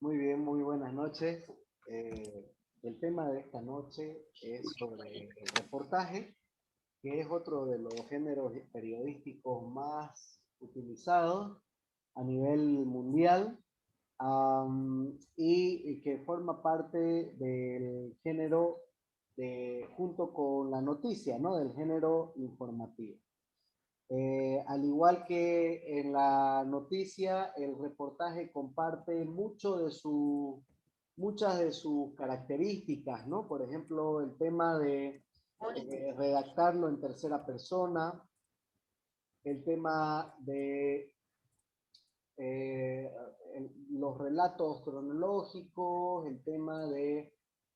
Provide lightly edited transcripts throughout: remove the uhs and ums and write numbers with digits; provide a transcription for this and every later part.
Muy bien, muy buenas noches. El tema de esta noche es sobre el reportaje, que es otro de los géneros periodísticos más utilizados a nivel mundial, y que forma parte del género junto con la noticia, ¿no? Del género informativo. Al igual que en la noticia, el reportaje comparte muchas de sus características, ¿no? Por ejemplo, el tema de redactarlo en tercera persona, el tema de eh, los relatos cronológicos, el tema de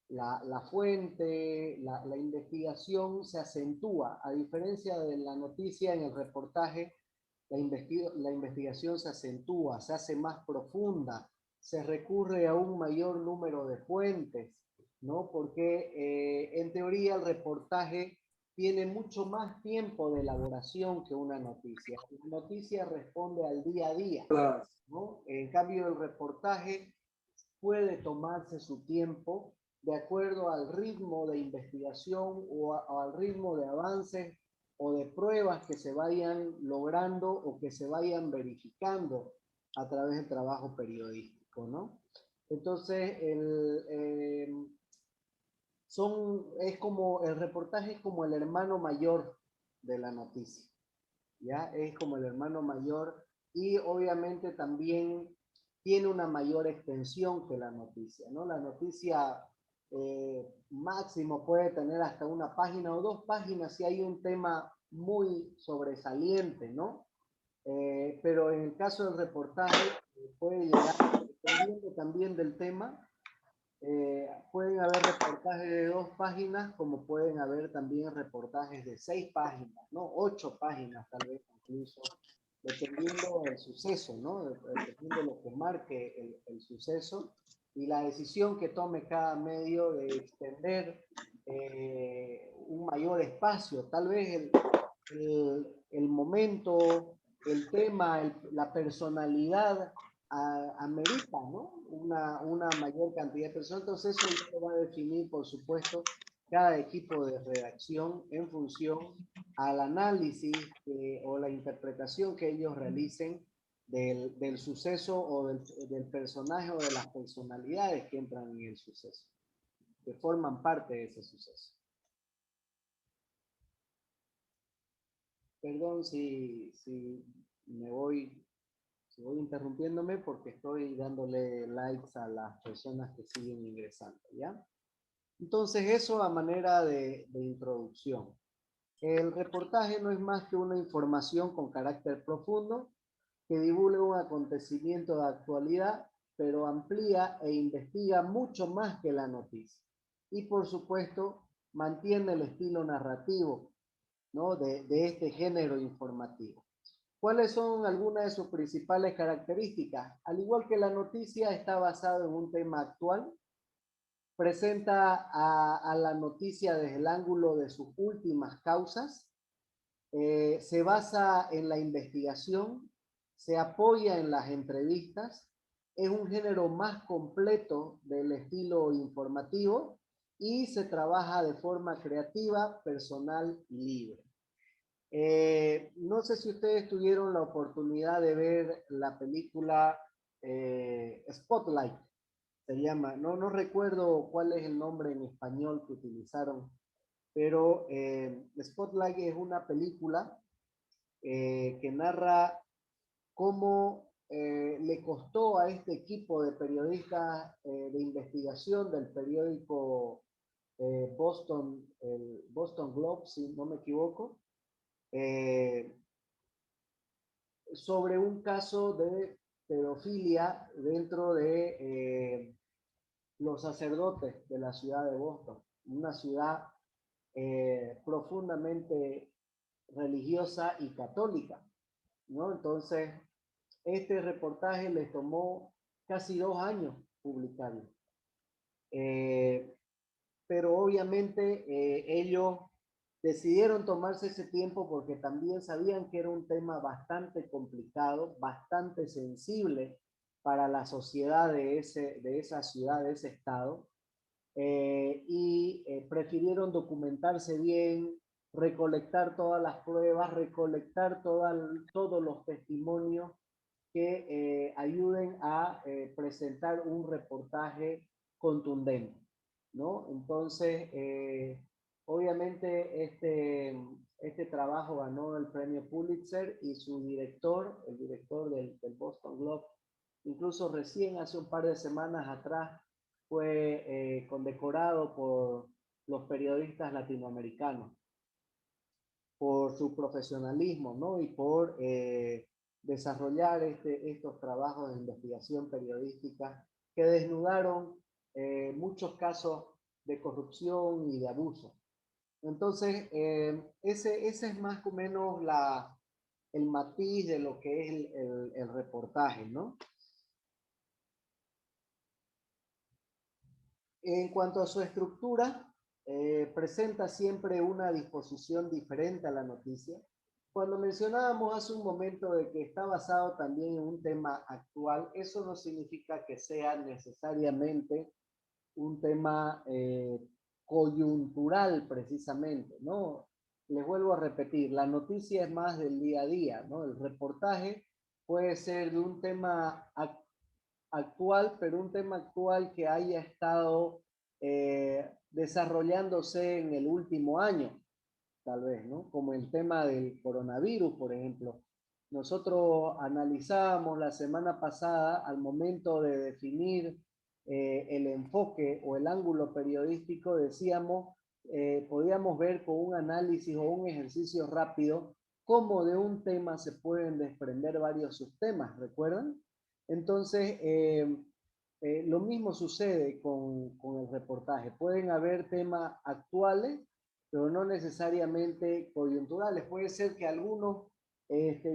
la fuente, la investigación se acentúa. A diferencia de la noticia, en el reportaje, la investigación se acentúa, se hace más profunda, se recurre a un mayor número de fuentes, ¿no? Porque en teoría el reportaje tiene mucho más tiempo de elaboración que una noticia. La noticia responde al día a día, ¿no? En cambio, el reportaje puede tomarse su tiempo de acuerdo al ritmo de investigación o al ritmo de avances o de pruebas que se vayan logrando o que se vayan verificando a través del trabajo periodístico, ¿no? Entonces, es como, el reportaje es como el hermano mayor de la noticia, ¿ya? Es como el hermano mayor y obviamente también tiene una mayor extensión que la noticia, ¿no? La noticia máximo puede tener hasta una página o dos páginas si hay un tema muy sobresaliente, ¿no? Pero en el caso del reportaje puede llegar, dependiendo también del tema, pueden haber reportajes de dos páginas, como pueden haber también reportajes de 6 páginas, ¿no? 8 páginas tal vez incluso, dependiendo del suceso, ¿no? Dependiendo de lo que marque el suceso y la decisión que tome cada medio de extender un mayor espacio. Tal vez el momento, el tema, la personalidad amerita, ¿no? Una mayor cantidad de personas. Entonces eso va a definir, por supuesto, cada equipo de redacción en función al análisis o la interpretación que ellos realicen del suceso o del personaje o de las personalidades que entran en el suceso, que forman parte de ese suceso. Perdón si me voy interrumpiéndome porque estoy dándole likes a las personas que siguen ingresando, ¿ya? Entonces, eso a manera de introducción. El reportaje no es más que una información con carácter profundo que divulga un acontecimiento de actualidad, pero amplía e investiga mucho más que la noticia. Y por supuesto, mantiene el estilo narrativo, ¿no? de este género informativo. ¿Cuáles son algunas de sus principales características? Al igual que la noticia, está basado en un tema actual, presenta a la noticia desde el ángulo de sus últimas causas, se basa en la investigación, se apoya en las entrevistas, es un género más completo del estilo informativo y se trabaja de forma creativa, personal y libre. No sé si ustedes tuvieron la oportunidad de ver la película Spotlight, se llama, no recuerdo cuál es el nombre en español que utilizaron, pero Spotlight es una película que narra cómo le costó a este equipo de periodistas de investigación del periódico el Boston Globe, si no me equivoco, eh, sobre un caso de pedofilia dentro de los sacerdotes de la ciudad de Boston, una ciudad profundamente religiosa y católica, ¿no? Entonces, este reportaje les tomó casi 2 años publicarlo. Eh, pero obviamente ellos decidieron tomarse ese tiempo porque también sabían que era un tema bastante complicado, bastante sensible para la sociedad de esa ciudad, de ese estado, prefirieron documentarse bien, recolectar todas las pruebas, recolectar todos los testimonios que ayuden a presentar un reportaje contundente, ¿no? Entonces, obviamente este trabajo ganó el premio Pulitzer y su director, el director del Boston Globe, incluso recién hace un par de semanas atrás fue condecorado por los periodistas latinoamericanos por su profesionalismo, ¿no? Y por desarrollar estos trabajos de investigación periodística que desnudaron muchos casos de corrupción y de abuso. Entonces, ese es más o menos el matiz de lo que es el reportaje, ¿no? En cuanto a su estructura, presenta siempre una disposición diferente a la noticia. Cuando mencionábamos hace un momento de que está basado también en un tema actual, eso no significa que sea necesariamente un tema coyuntural precisamente, ¿no? Les vuelvo a repetir, la noticia es más del día a día, ¿no? El reportaje puede ser de un tema actual, pero un tema actual que haya estado desarrollándose en el último año, tal vez, ¿no? Como el tema del coronavirus, por ejemplo. Nosotros analizábamos la semana pasada al momento de definir el enfoque o el ángulo periodístico, decíamos, podíamos ver con un análisis o un ejercicio rápido cómo de un tema se pueden desprender varios subtemas, ¿recuerdan? Entonces, lo mismo sucede con el reportaje. Pueden haber temas actuales, pero no necesariamente coyunturales. Puede ser que algunos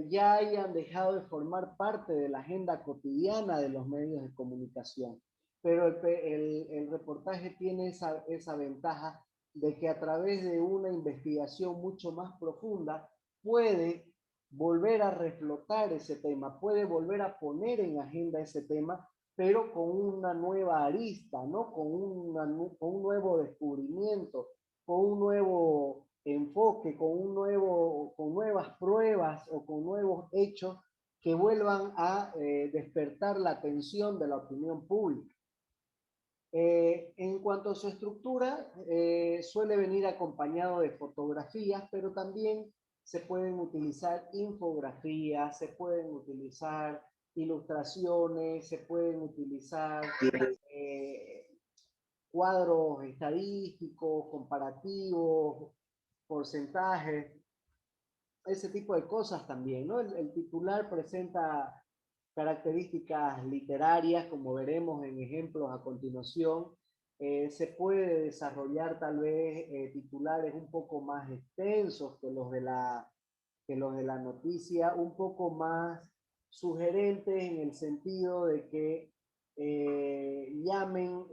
ya hayan dejado de formar parte de la agenda cotidiana de los medios de comunicación. Pero el reportaje tiene esa ventaja de que a través de una investigación mucho más profunda puede volver a reflotar ese tema, puede volver a poner en agenda ese tema, pero con una nueva arista, ¿no? Con un nuevo descubrimiento, con un nuevo enfoque, con nuevas pruebas o con nuevos hechos que vuelvan a despertar la atención de la opinión pública. En cuanto a su estructura, suele venir acompañado de fotografías, pero también se pueden utilizar infografías, se pueden utilizar ilustraciones, se pueden utilizar cuadros estadísticos, comparativos, porcentajes, ese tipo de cosas también, ¿no? El titular presenta características literarias, como veremos en ejemplos a continuación. Se puede desarrollar tal vez titulares un poco más extensos que los de la noticia, un poco más sugerentes en el sentido de que llamen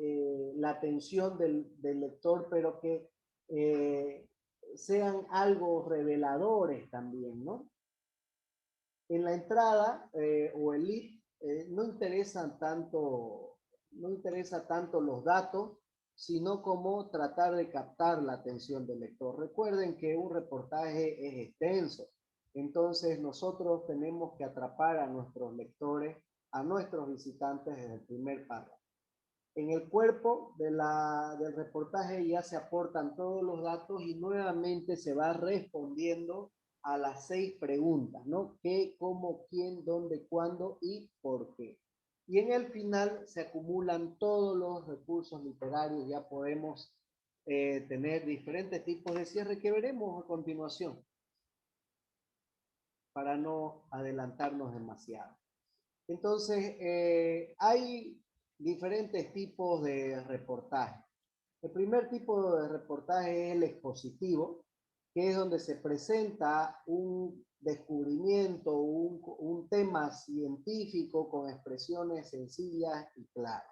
la atención del lector, pero que sean algo reveladores también, ¿no? En la entrada o el lead no interesa tanto los datos, sino como tratar de captar la atención del lector. Recuerden que un reportaje es extenso, entonces nosotros tenemos que atrapar a nuestros lectores, a nuestros visitantes desde el primer párrafo. En el cuerpo del reportaje ya se aportan todos los datos y nuevamente se va respondiendo a las 6 preguntas, ¿no? ¿Qué, cómo, quién, dónde, cuándo y por qué? Y en el final se acumulan todos los recursos literarios, ya podemos tener diferentes tipos de cierre que veremos a continuación, para no adelantarnos demasiado. Entonces, hay diferentes tipos de reportaje. El primer tipo de reportaje es el expositivo, que es donde se presenta un descubrimiento, un tema científico con expresiones sencillas y claras.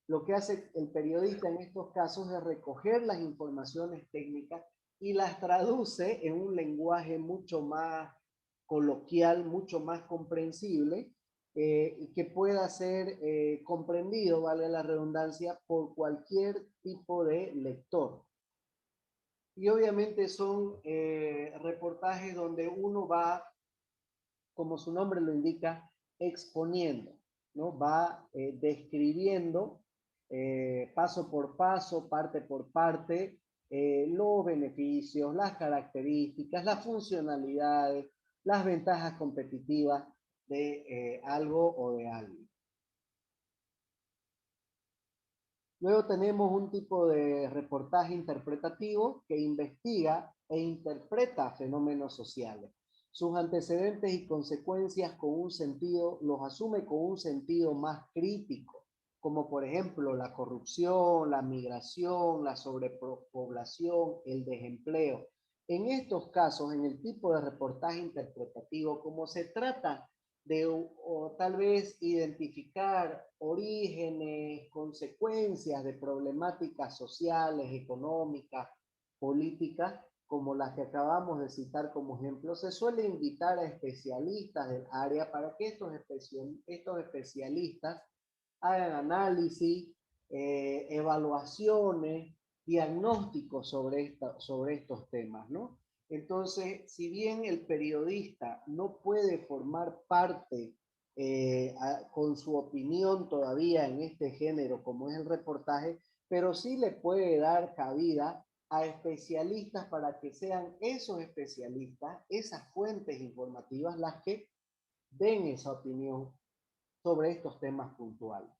Lo que hace el periodista en estos casos es recoger las informaciones técnicas y las traduce en un lenguaje mucho más coloquial, mucho más comprensible, y que pueda ser comprendido, vale la redundancia, por cualquier tipo de lector. Y obviamente son reportajes donde uno va, como su nombre lo indica, exponiendo, ¿no? Va describiendo paso por paso, parte por parte, los beneficios, las características, las funcionalidades, las ventajas competitivas de algo o de alguien. Luego tenemos un tipo de reportaje interpretativo que investiga e interpreta fenómenos sociales. Sus antecedentes y consecuencias con un sentido, los asume con un sentido más crítico, como por ejemplo la corrupción, la migración, la sobrepoblación, el desempleo. En estos casos, en el tipo de reportaje interpretativo, como se trata de o tal vez identificar orígenes, consecuencias de problemáticas sociales, económicas, políticas, como las que acabamos de citar como ejemplo, se suele invitar a especialistas del área para que estos especialistas hagan análisis, evaluaciones, diagnósticos sobre estos temas, ¿no? Entonces, si bien el periodista no puede formar parte con su opinión todavía en este género como es el reportaje, pero sí le puede dar cabida a especialistas para que sean esos especialistas, esas fuentes informativas las que den esa opinión sobre estos temas puntuales.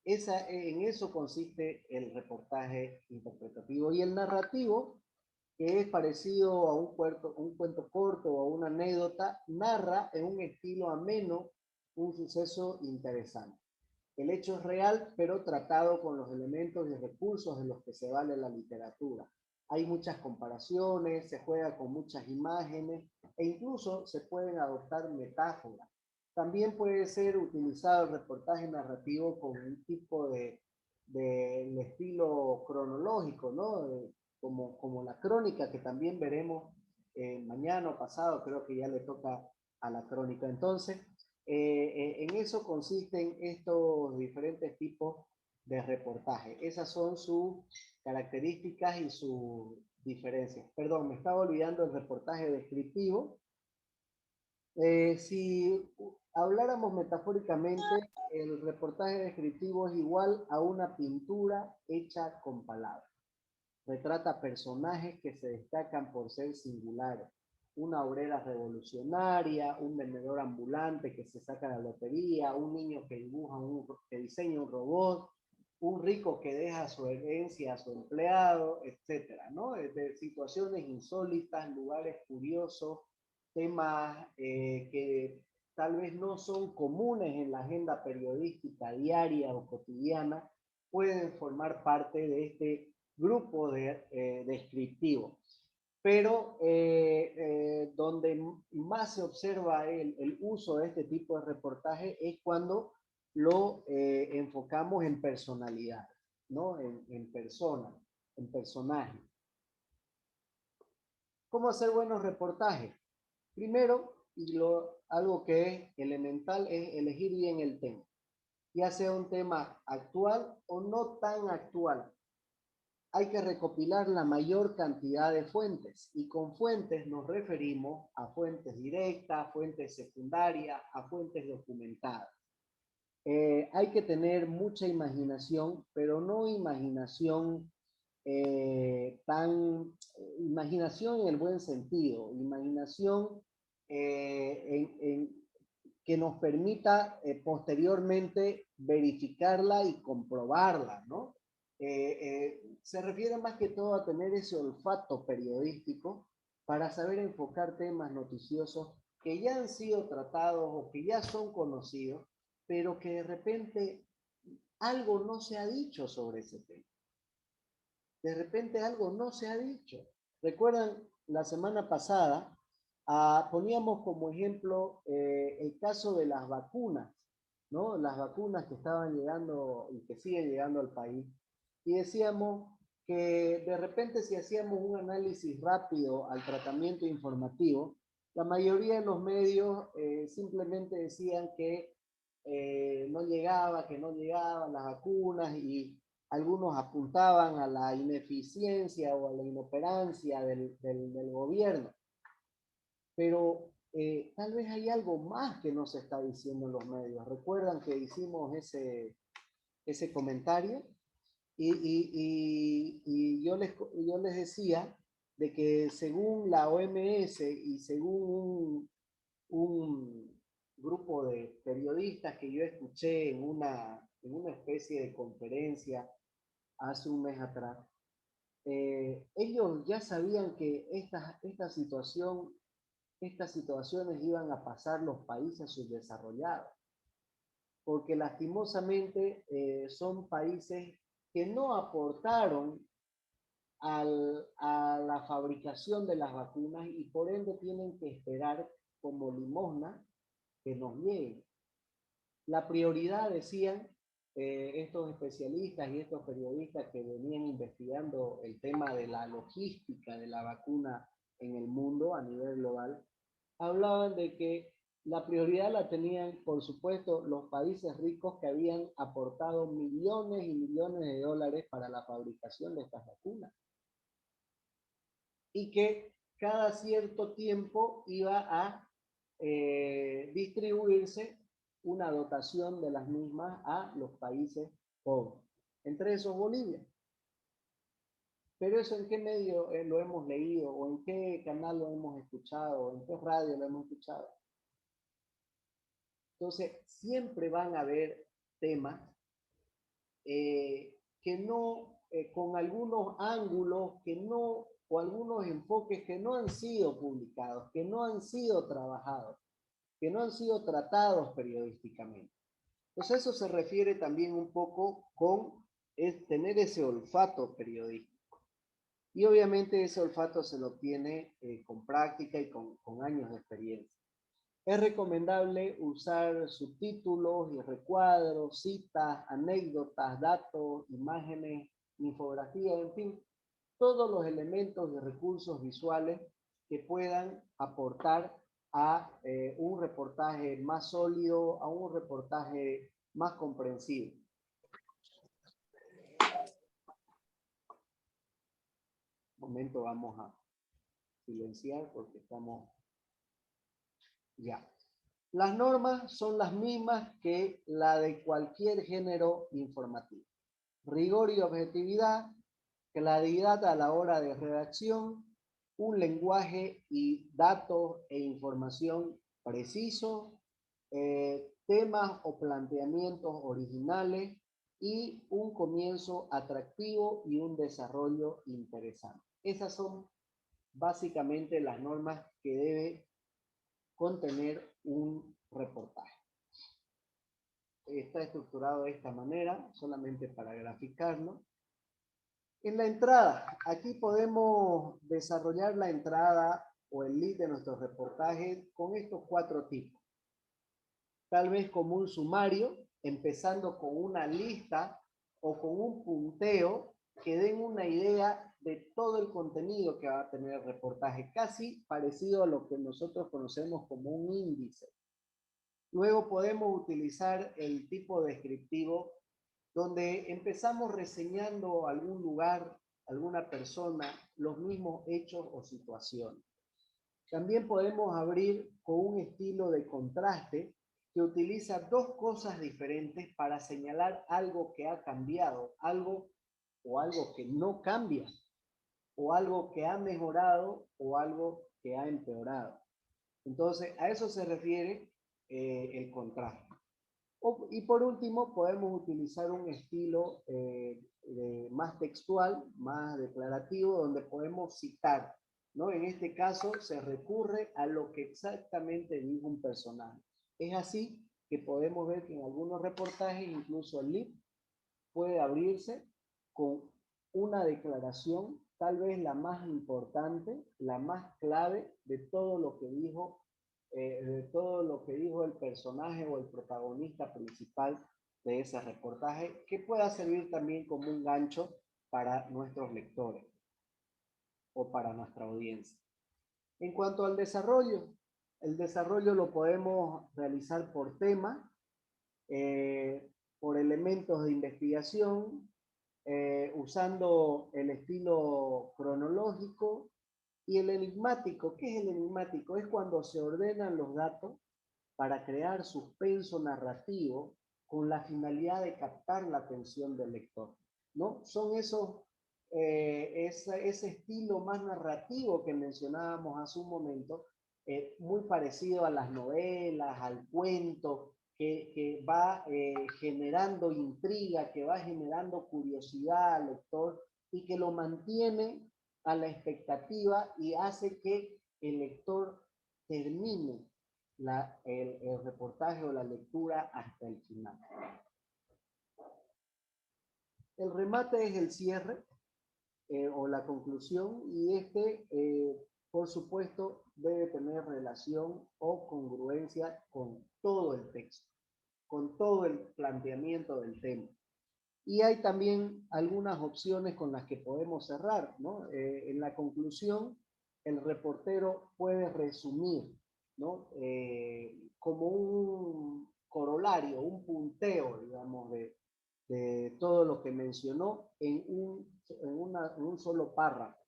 En eso consiste el reportaje interpretativo. Y el narrativo, que es parecido a un cuento corto o a una anécdota, narra en un estilo ameno un suceso interesante. El hecho es real, pero tratado con los elementos y recursos de los que se vale la literatura. Hay muchas comparaciones, se juega con muchas imágenes e incluso se pueden adoptar metáforas. También puede ser utilizado el reportaje narrativo con un tipo de estilo cronológico, ¿no? Como la crónica que también veremos mañana o pasado, creo que ya le toca a la crónica. Entonces, en eso consisten estos diferentes tipos de reportaje. Esas son sus características y sus diferencias. Perdón, me estaba olvidando el reportaje descriptivo. Si habláramos metafóricamente, el reportaje descriptivo es igual a una pintura hecha con palabras. Retrata personajes que se destacan por ser singulares. Una obrera revolucionaria, un vendedor ambulante que se saca la lotería, un niño que diseña un robot, un rico que deja su herencia a su empleado, etcétera, ¿no? De situaciones insólitas, lugares curiosos, temas que tal vez no son comunes en la agenda periodística diaria o cotidiana, pueden formar parte de este grupo descriptivo. Pero donde más se observa el uso de este tipo de reportaje es cuando lo enfocamos en personalidad, ¿no? En persona, en personaje. ¿Cómo hacer buenos reportajes? Primero, algo que es elemental es elegir bien el tema, ya sea un tema actual o no tan actual. Hay que recopilar la mayor cantidad de fuentes y con fuentes nos referimos a fuentes directas, fuentes secundarias, a fuentes documentadas. Hay que tener mucha imaginación, pero no imaginación imaginación en el buen sentido, imaginación que nos permita posteriormente verificarla y comprobarla, ¿no? Se refiere más que todo a tener ese olfato periodístico para saber enfocar temas noticiosos que ya han sido tratados o que ya son conocidos, pero que de repente algo no se ha dicho sobre ese tema. De repente algo no se ha dicho. ¿Recuerdan la semana pasada? Poníamos como ejemplo el caso de las vacunas, ¿no? Las vacunas que estaban llegando y que siguen llegando al país. Y decíamos que de repente si hacíamos un análisis rápido al tratamiento informativo, La mayoría de los medios simplemente decían que que no llegaban las vacunas y algunos apuntaban a la ineficiencia o a la inoperancia del gobierno. Pero tal vez hay algo más que no se está diciendo en los medios. ¿Recuerdan que hicimos ese comentario? Y yo les decía de que según la OMS y según un grupo de periodistas que yo escuché en una especie de conferencia hace un mes atrás, ellos ya sabían que estas situaciones iban a pasar los países subdesarrollados, porque lastimosamente son países que no aportaron a la fabricación de las vacunas y por ende tienen que esperar como limosna que nos lleguen. La prioridad, decían estos especialistas y estos periodistas que venían investigando el tema de la logística de la vacuna en el mundo a nivel global, hablaban de que la prioridad la tenían, por supuesto, los países ricos que habían aportado millones y millones de dólares para la fabricación de estas vacunas. Y que cada cierto tiempo iba a distribuirse una dotación de las mismas a los países pobres, entre esos Bolivia. Pero eso en qué medio lo hemos leído, o en qué canal lo hemos escuchado, o en qué radio lo hemos escuchado. Entonces, siempre van a haber temas que no, con algunos ángulos que no, o algunos enfoques que no han sido publicados, que no han sido trabajados, que no han sido tratados periodísticamente. Pues eso se refiere también un poco con tener ese olfato periodístico. Y obviamente ese olfato se lo obtiene con práctica y con años de experiencia. Es recomendable usar subtítulos y recuadros, citas, anécdotas, datos, imágenes, infografías, en fin, todos los elementos y recursos visuales que puedan aportar a un reportaje más sólido, a un reportaje más comprensible. Un momento, vamos a silenciar porque estamos ya. Las normas son las mismas que la de cualquier género informativo. Rigor y objetividad, claridad a la hora de redacción, un lenguaje y datos e información preciso, temas o planteamientos originales y un comienzo atractivo y un desarrollo interesante. Esas son básicamente las normas que debe contener un reportaje. Está estructurado de esta manera, solamente para graficarlo. En la entrada, aquí podemos desarrollar la entrada o el lead de nuestro reportaje con estos 4 tipos. Tal vez como un sumario, empezando con una lista o con un punteo que den una idea de todo el contenido que va a tener el reportaje, casi parecido a lo que nosotros conocemos como un índice. Luego podemos utilizar el tipo descriptivo donde empezamos reseñando algún lugar, alguna persona, los mismos hechos o situaciones. También podemos abrir con un estilo de contraste que utiliza 2 cosas diferentes para señalar algo que ha cambiado, algo que no cambia, o algo que ha mejorado o algo que ha empeorado. Entonces, a eso se refiere el contraste. Y por último, podemos utilizar un estilo más textual, más declarativo, donde podemos citar, ¿no? En este caso, se recurre a lo que exactamente dijo un personaje. Es así que podemos ver que en algunos reportajes, incluso el lead puede abrirse con una declaración, tal vez la más importante, la más clave de todo lo que dijo el personaje o el protagonista principal de ese reportaje, que pueda servir también como un gancho para nuestros lectores o para nuestra audiencia. En cuanto al desarrollo, el desarrollo lo podemos realizar por tema, por elementos de investigación, usando el estilo cronológico y el enigmático. ¿Qué es el enigmático? Es cuando se ordenan los datos para crear suspenso narrativo con la finalidad de captar la atención del lector, ¿no? Son esos, ese estilo más narrativo que mencionábamos hace un momento, muy parecido a las novelas, al cuento, que va generando intriga, que va generando curiosidad al lector y que lo mantiene a la expectativa y hace que el lector termine el reportaje o la lectura hasta el final. El remate es el cierre o la conclusión y por supuesto, debe tener relación o congruencia con todo el texto, con todo el planteamiento del tema. Y hay también algunas opciones con las que podemos cerrar, ¿no? En la conclusión, el reportero puede resumir, ¿no? Como un corolario, un punteo, digamos, de todo lo que mencionó en un solo párrafo.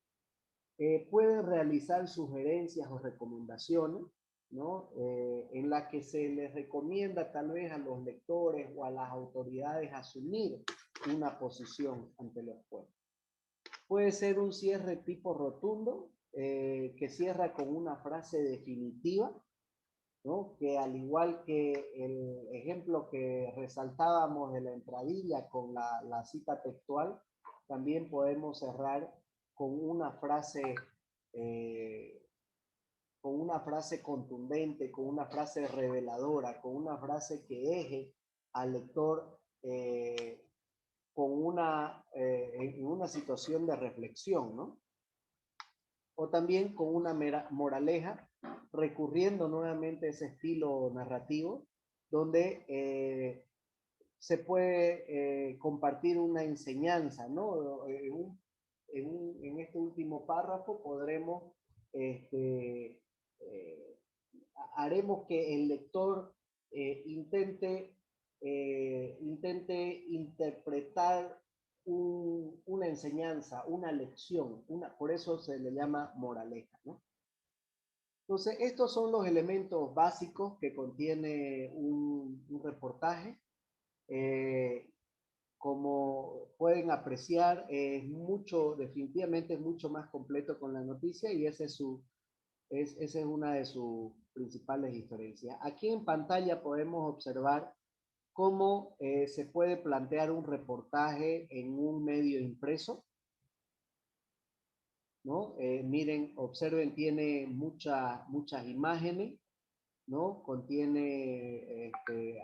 Puede realizar sugerencias o recomendaciones, ¿no? En las que se les recomienda tal vez a los lectores o a las autoridades asumir una posición ante los pueblos. Puede ser un cierre tipo rotundo, que cierra con una frase definitiva, ¿no? Que al igual que el ejemplo que resaltábamos de la entradilla con la cita textual, también podemos cerrar con eh, con una frase contundente, con una frase reveladora, con una frase que deje al lector en una situación de reflexión, ¿no? O también con una moraleja, recurriendo nuevamente a ese estilo narrativo, donde se puede compartir una enseñanza, ¿no? En este último párrafo podremos, haremos que el lector intente interpretar una enseñanza, una lección, por eso se le llama moraleja, ¿no? Entonces, estos son los elementos básicos que contiene un reportaje. Como pueden apreciar, definitivamente es mucho más completo con la noticia y esa es una de sus principales diferencias. Aquí en pantalla podemos observar cómo se puede plantear un reportaje en un medio impreso, ¿no? Miren, observen, tiene muchas imágenes, ¿no? Contiene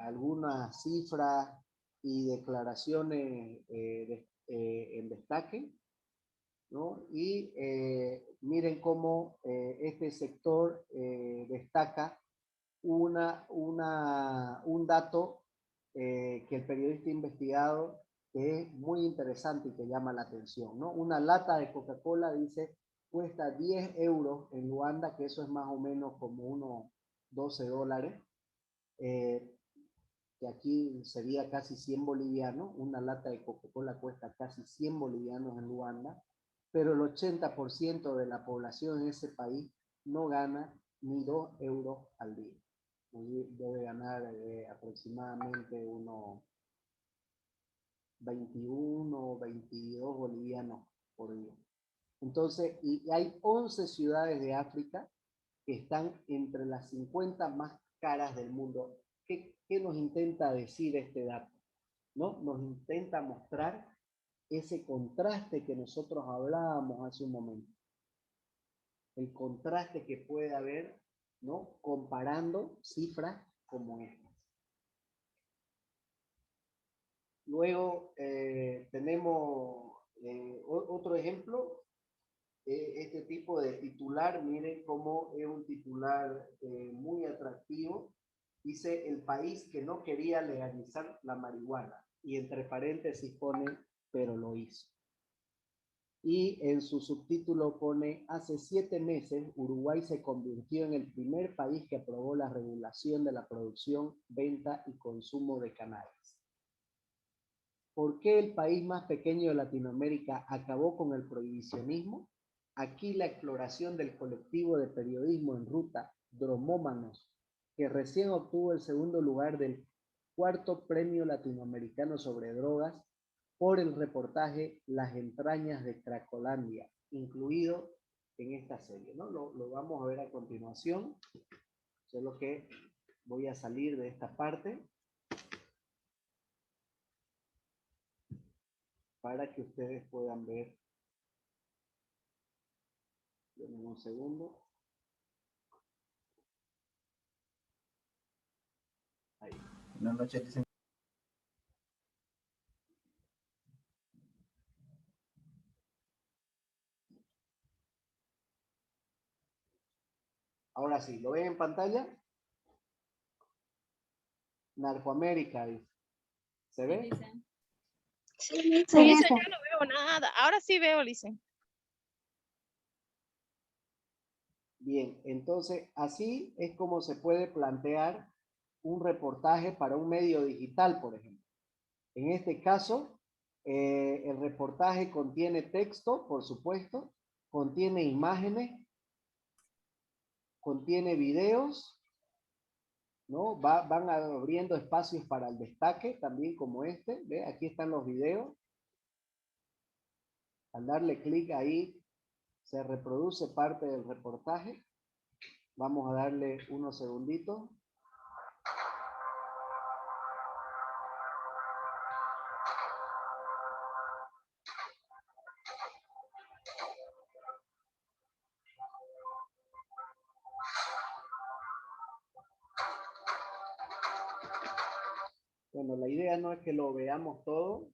algunas cifras y declaraciones en destaque, ¿no? Y miren cómo este sector destaca un dato que el periodista ha investigado que es muy interesante y que llama la atención, ¿no? Una lata de Coca-Cola, dice, cuesta 10 euros en Luanda, que eso es más o menos como unos 12 dólares, que aquí sería casi 100 bolivianos. Una lata de Coca-Cola cuesta casi 100 bolivianos en Luanda, pero el 80% de la población en ese país no gana ni 2 euros al día. Debe ganar aproximadamente unos 21 o 22 bolivianos por día. Entonces, y hay 11 ciudades de África que están entre las 50 más caras del mundo. ¿Qué nos intenta decir este dato? ¿No? Nos intenta mostrar ese contraste que nosotros hablábamos hace un momento. El contraste que puede haber, ¿no? Comparando cifras como estas. Luego tenemos otro ejemplo, este tipo de titular. Miren cómo es un titular muy atractivo. Dice: el país que no quería legalizar la marihuana, y entre paréntesis pone, pero lo hizo. y en su subtítulo pone: hace 7 meses Uruguay se convirtió en el primer país que aprobó la regulación de la producción, venta y consumo de cannabis. ¿Por qué el país más pequeño de Latinoamérica acabó con el prohibicionismo? Aquí la exploración del colectivo de periodismo en ruta, Dromómanos, que recién obtuvo el segundo lugar del 4º Premio Latinoamericano sobre Drogas por el reportaje Las entrañas de Cracolandia, incluido en esta serie, ¿no? Lo vamos a ver a continuación, solo que voy a salir de esta parte para que ustedes puedan ver. Denme un segundo. Ahí. Buenas noches, dicen. Ahora sí, ¿lo ven en pantalla? Narcoamérica, dice. ¿Se ve? Sí, Licen, yo no veo nada. Ahora sí veo, Licen. Bien, entonces así es como se puede plantear un reportaje para un medio digital, por ejemplo. En este caso, el reportaje contiene texto, por supuesto, contiene imágenes, contiene videos, ¿no? Van abriendo espacios para el destaque, también como este. ¿Ve? Aquí están los videos. Al darle clic ahí, se reproduce parte del reportaje. Vamos a darle unos segunditos. Bueno, la idea no es que lo veamos todo,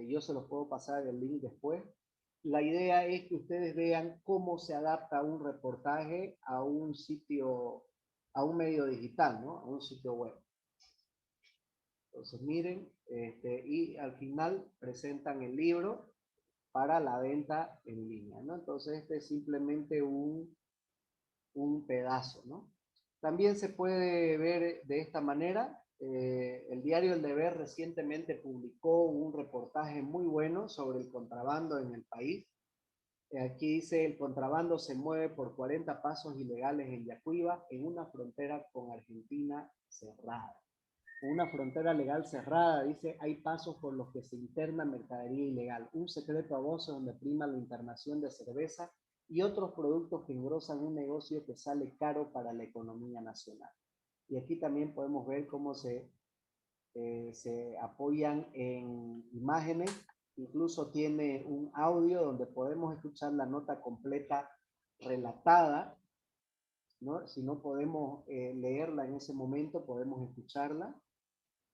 yo se los puedo pasar el link después. La idea es que ustedes vean cómo se adapta un reportaje a un sitio, a un medio digital, ¿no? A un sitio web. Entonces miren, y al final presentan el libro para la venta en línea, ¿no? Entonces este es simplemente un pedazo, ¿no? También se puede ver de esta manera. El diario El Deber recientemente publicó un reportaje muy bueno sobre el contrabando en el país. Aquí dice: el contrabando se mueve por 40 pasos ilegales en Yacuiba, en una frontera con Argentina cerrada. Una frontera legal cerrada, dice, hay pasos por los que se interna mercadería ilegal. Un secreto a voces donde prima la internación de cerveza y otros productos que engrosan un negocio que sale caro para la economía nacional. Y aquí también podemos ver cómo se apoyan en imágenes, incluso tiene un audio donde podemos escuchar la nota completa relatada, ¿no? Si no podemos leerla en ese momento, podemos escucharla.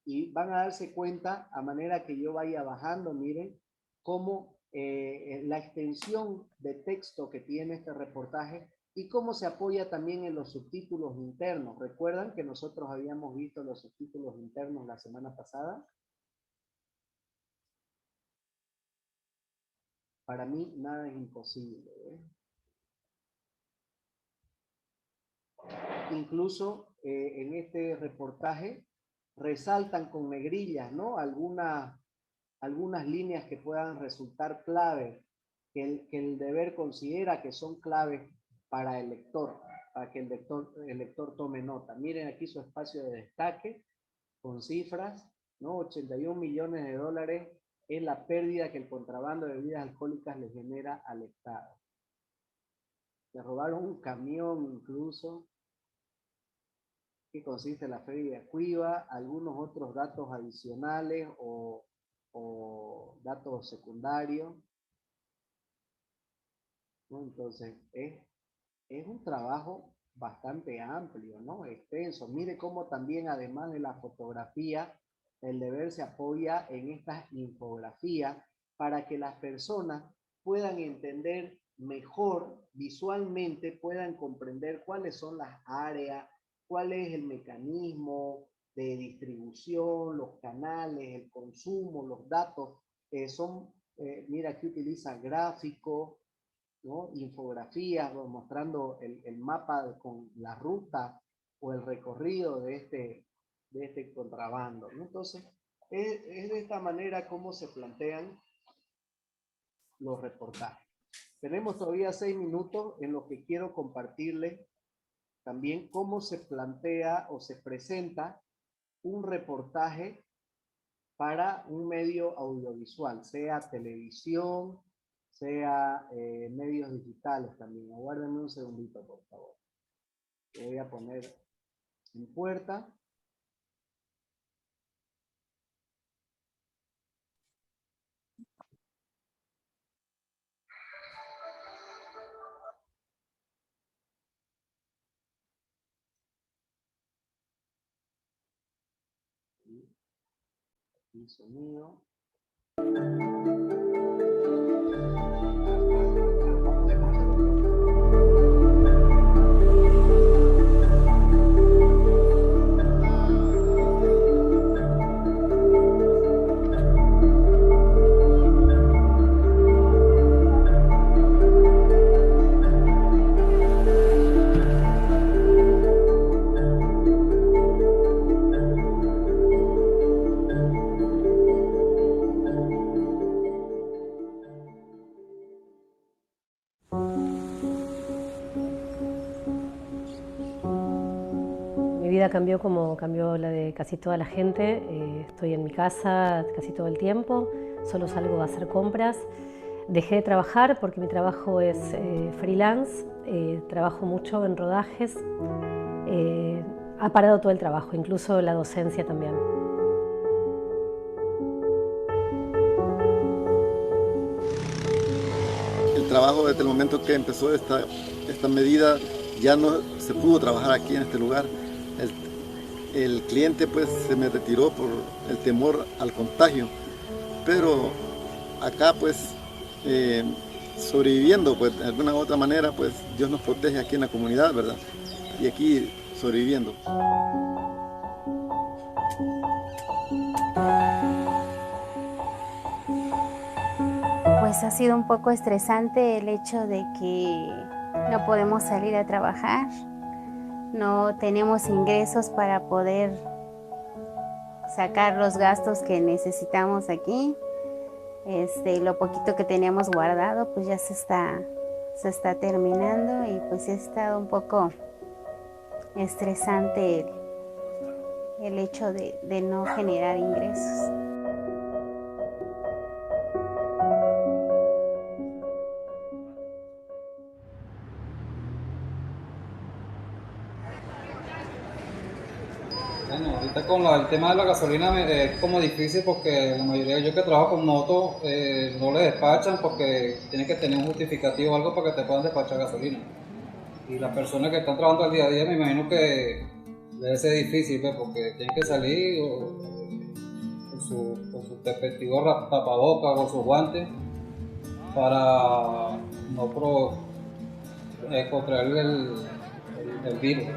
Y van a darse cuenta, a manera que yo vaya bajando, miren, cómo la extensión de texto que tiene este reportaje y cómo se apoya también en los subtítulos internos. ¿Recuerdan que nosotros habíamos visto los subtítulos internos la semana pasada? Para mí nada es imposible, ¿eh? Incluso en este reportaje resaltan con negrillas, ¿no? Algunas líneas que puedan resultar claves, que el deber considera que son claves para el lector, para que el lector tome nota. Miren aquí su espacio de destaque con cifras, ¿no? 81 millones de dólares es la pérdida que el contrabando de bebidas alcohólicas le genera al Estado. Se robaron un camión incluso. ¿Qué consiste la feria de Yacuiba? Algunos otros datos adicionales o datos secundarios, ¿no? Entonces, es un trabajo bastante amplio, ¿no? Extenso. Mire cómo también, además de la fotografía, el deber se apoya en estas infografías para que las personas puedan entender mejor visualmente, puedan comprender cuáles son las áreas, cuál es el mecanismo de distribución, los canales, el consumo, los datos, son mira, aquí utiliza gráfico, ¿no? Infografías, ¿no? Mostrando el mapa con la ruta o el recorrido de este contrabando, ¿no? Entonces, es de esta manera como se plantean los reportajes. Tenemos todavía 6 minutos en lo que quiero compartirles también cómo se plantea o se presenta un reportaje para un medio audiovisual, sea televisión, sea medios digitales también. Aguárdenme un segundito, por favor. Lo voy a poner en puerta. Aquí sonido. Mi vida cambió como cambió la de casi toda la gente. Estoy en mi casa casi todo el tiempo, solo salgo a hacer compras. Dejé de trabajar porque mi trabajo es freelance, trabajo mucho en rodajes. Ha parado todo el trabajo, incluso la docencia también. El trabajo desde el momento que empezó esta medida ya no se pudo trabajar aquí en este lugar. El cliente pues se me retiró por el temor al contagio, pero acá pues sobreviviendo pues de alguna u otra manera pues Dios nos protege aquí en la comunidad, ¿verdad? Y aquí sobreviviendo. Pues ha sido un poco estresante el hecho de que no podemos salir a trabajar, no tenemos ingresos para poder sacar los gastos que necesitamos aquí. Lo poquito que teníamos guardado pues ya se está terminando y pues ha estado un poco estresante el hecho de no generar ingresos. Bueno, ahorita con el tema de la gasolina es como difícil porque la mayoría de yo que trabajo con moto no le despachan porque tienes que tener un justificativo o algo para que te puedan despachar gasolina. Y las personas que están trabajando al día a día me imagino que debe ser difícil, ¿ves? Porque tienen que salir con su respectivo tapabocas o sus guantes para no contraer el virus.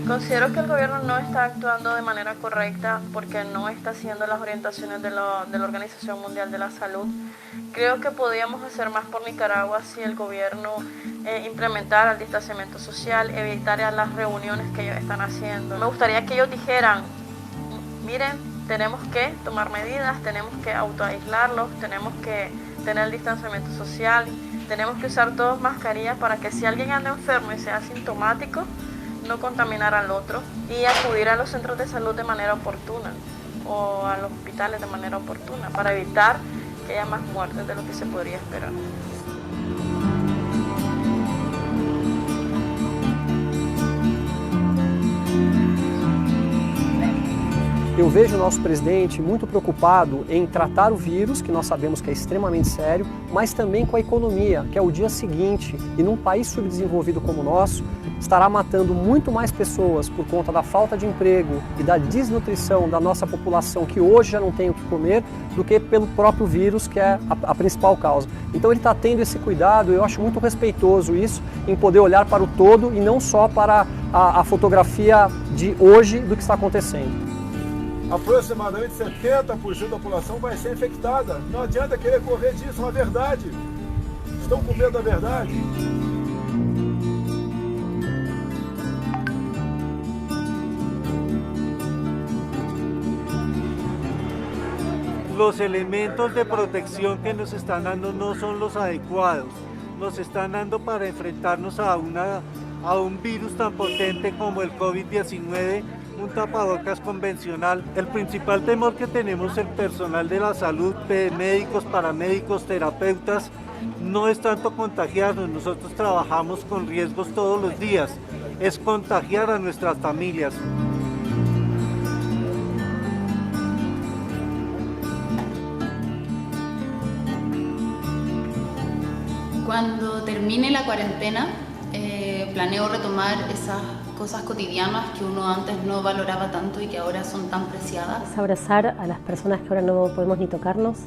Considero que el gobierno no está actuando de manera correcta porque no está haciendo las orientaciones de la Organización Mundial de la Salud. Creo que podríamos hacer más por Nicaragua si el gobierno implementara el distanciamiento social, evitara las reuniones que ellos están haciendo. Me gustaría que ellos dijeran, miren, tenemos que tomar medidas, tenemos que autoaislarlos, tenemos que tener el distanciamiento social, tenemos que usar todos mascarillas para que si alguien anda enfermo y sea asintomático, no contaminar al otro y acudir a los centros de salud de manera oportuna o a los hospitales de manera oportuna para evitar que haya más muertes de lo que se podría esperar. Eu vejo o nosso presidente muito preocupado em tratar o vírus, que nós sabemos que é extremamente sério, mas também com a economia, que é o dia seguinte. E num país subdesenvolvido como o nosso, estará matando muito mais pessoas por conta da falta de emprego e da desnutrição da nossa população, que hoje já não tem o que comer, do que pelo próprio vírus, que é a principal causa. Então ele está tendo esse cuidado, eu acho muito respeitoso isso, em poder olhar para o todo e não só para a fotografia de hoje do que está acontecendo. Aproximadamente 70% da população vai ser infectada. Não adianta querer correr disso, é uma verdade. Estão com medo da verdade? Los elementos de protección que nos están dando no son los adecuados. Nos están dando para enfrentarnos a un virus tan potente como el COVID-19, un tapabocas convencional. El principal temor que tenemos el personal de la salud, médicos, paramédicos, terapeutas, no es tanto contagiarnos. Nosotros trabajamos con riesgos todos los días, es contagiar a nuestras familias. Cuando termine la cuarentena, planeo retomar esas cosas cotidianas que uno antes no valoraba tanto y que ahora son tan preciadas. Abrazar a las personas que ahora no podemos ni tocarnos,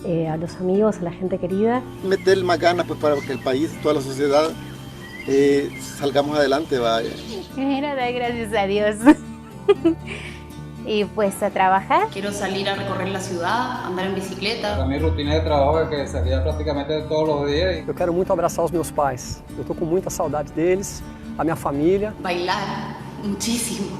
a los amigos, a la gente querida. Meter más ganas pues, para que el país, toda la sociedad, salgamos adelante. Vaya. Primero dar gracias a Dios. Y pues a trabajar. Quiero salir a recorrer la ciudad, andar en bicicleta. Para mi rutina de trabajo é que saía praticamente todos os dias. Eu quero muito abraçar os meus pais. Eu estou com muita saudade deles, a minha família. Bailar muchísimo.